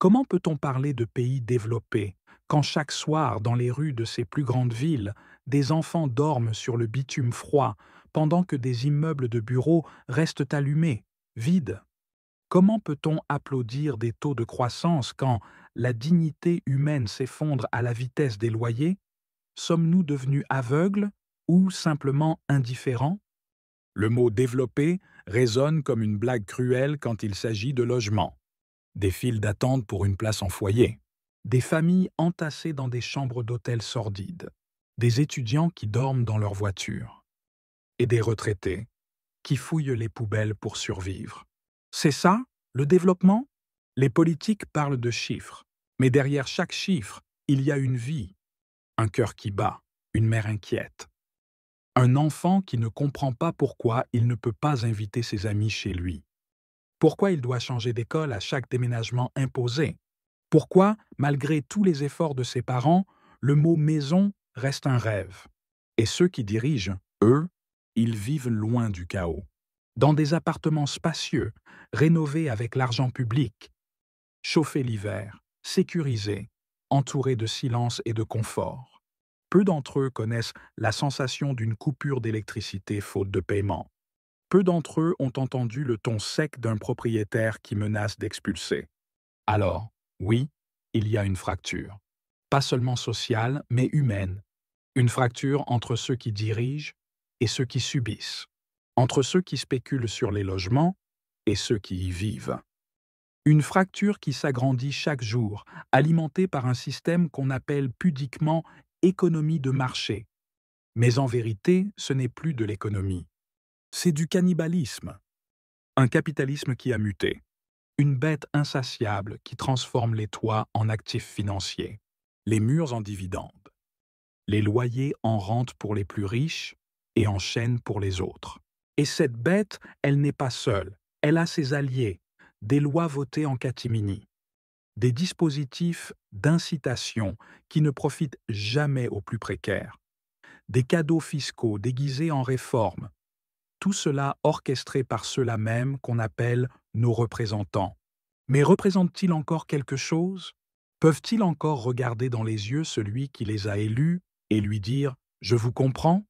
Comment peut-on parler de pays développés quand chaque soir, dans les rues de ces plus grandes villes, des enfants dorment sur le bitume froid pendant que des immeubles de bureaux restent allumés, vides? Comment peut-on applaudir des taux de croissance quand la dignité humaine s'effondre à la vitesse des loyers? Sommes-nous devenus aveugles ou simplement indifférents? Le mot développé résonne comme une blague cruelle quand il s'agit de logement. Des files d'attente pour une place en foyer, des familles entassées dans des chambres d'hôtel sordides, des étudiants qui dorment dans leur voiture, et des retraités qui fouillent les poubelles pour survivre. C'est ça, le développement? Les politiques parlent de chiffres, mais derrière chaque chiffre, il y a une vie, un cœur qui bat, une mère inquiète, un enfant qui ne comprend pas pourquoi il ne peut pas inviter ses amis chez lui. Pourquoi il doit changer d'école à chaque déménagement imposé? Pourquoi, malgré tous les efforts de ses parents, le mot maison reste un rêve? Et ceux qui dirigent, eux, ils vivent loin du chaos, dans des appartements spacieux, rénovés avec l'argent public, chauffés l'hiver, sécurisés, entourés de silence et de confort. Peu d'entre eux connaissent la sensation d'une coupure d'électricité faute de paiement. Peu d'entre eux ont entendu le ton sec d'un propriétaire qui menace d'expulser. Alors, oui, il y a une fracture. Pas seulement sociale, mais humaine. Une fracture entre ceux qui dirigent et ceux qui subissent. Entre ceux qui spéculent sur les logements et ceux qui y vivent. Une fracture qui s'agrandit chaque jour, alimentée par un système qu'on appelle pudiquement économie de marché. Mais en vérité, ce n'est plus de l'économie. C'est du cannibalisme. Un capitalisme qui a muté. Une bête insatiable qui transforme les toits en actifs financiers, les murs en dividendes, les loyers en rente pour les plus riches et en chaîne pour les autres. Et cette bête, elle n'est pas seule. Elle a ses alliés, des lois votées en catimini, des dispositifs d'incitation qui ne profitent jamais aux plus précaires, des cadeaux fiscaux déguisés en réformes, tout cela orchestré par ceux-là même qu'on appelle nos représentants. Mais représentent-ils encore quelque chose? Peuvent-ils encore regarder dans les yeux celui qui les a élus et lui dire « Je vous comprends »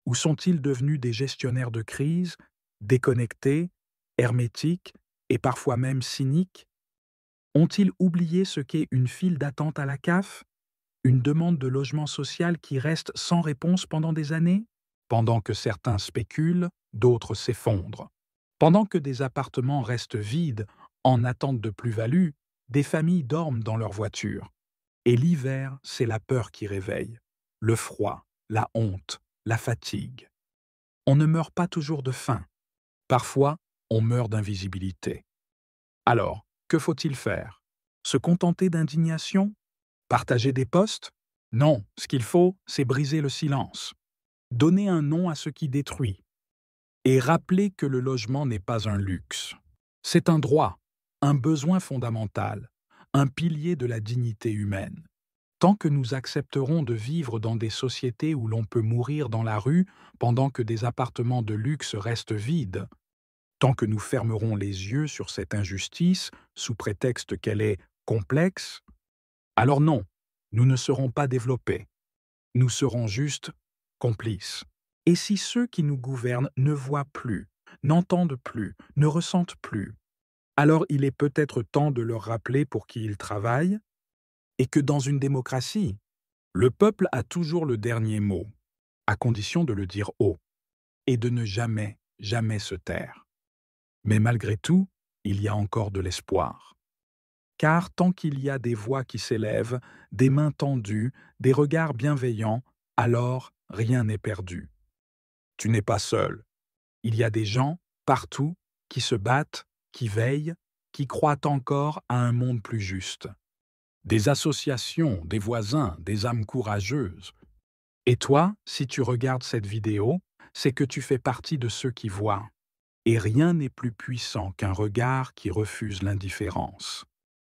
Ou sont-ils devenus des gestionnaires de crise, déconnectés, hermétiques et parfois même cyniques? Ont-ils oublié ce qu'est une file d'attente à la CAF? Une demande de logement social qui reste sans réponse pendant des années? Pendant que certains spéculent, d'autres s'effondrent. Pendant que des appartements restent vides en attente de plus-value, des familles dorment dans leur voiture. Et l'hiver, c'est la peur qui réveille, le froid, la honte, la fatigue. On ne meurt pas toujours de faim. Parfois, on meurt d'invisibilité. Alors, que faut-il faire? Se contenter d'indignation? Partager des postes? Non, ce qu'il faut, c'est briser le silence. Donner un nom à ce qui détruit. Et rappeler que le logement n'est pas un luxe. C'est un droit, un besoin fondamental, un pilier de la dignité humaine. Tant que nous accepterons de vivre dans des sociétés où l'on peut mourir dans la rue pendant que des appartements de luxe restent vides, tant que nous fermerons les yeux sur cette injustice sous prétexte qu'elle est complexe, alors non, nous ne serons pas développés. Nous serons juste complices. Et si ceux qui nous gouvernent ne voient plus, n'entendent plus, ne ressentent plus, alors il est peut-être temps de leur rappeler pour qui ils travaillent, et que dans une démocratie, le peuple a toujours le dernier mot, à condition de le dire haut, et de ne jamais, jamais se taire. Mais malgré tout, il y a encore de l'espoir. Car tant qu'il y a des voix qui s'élèvent, des mains tendues, des regards bienveillants, alors rien n'est perdu. Tu n'es pas seul. Il y a des gens, partout, qui se battent, qui veillent, qui croient encore à un monde plus juste. Des associations, des voisins, des âmes courageuses. Et toi, si tu regardes cette vidéo, c'est que tu fais partie de ceux qui voient. Et rien n'est plus puissant qu'un regard qui refuse l'indifférence.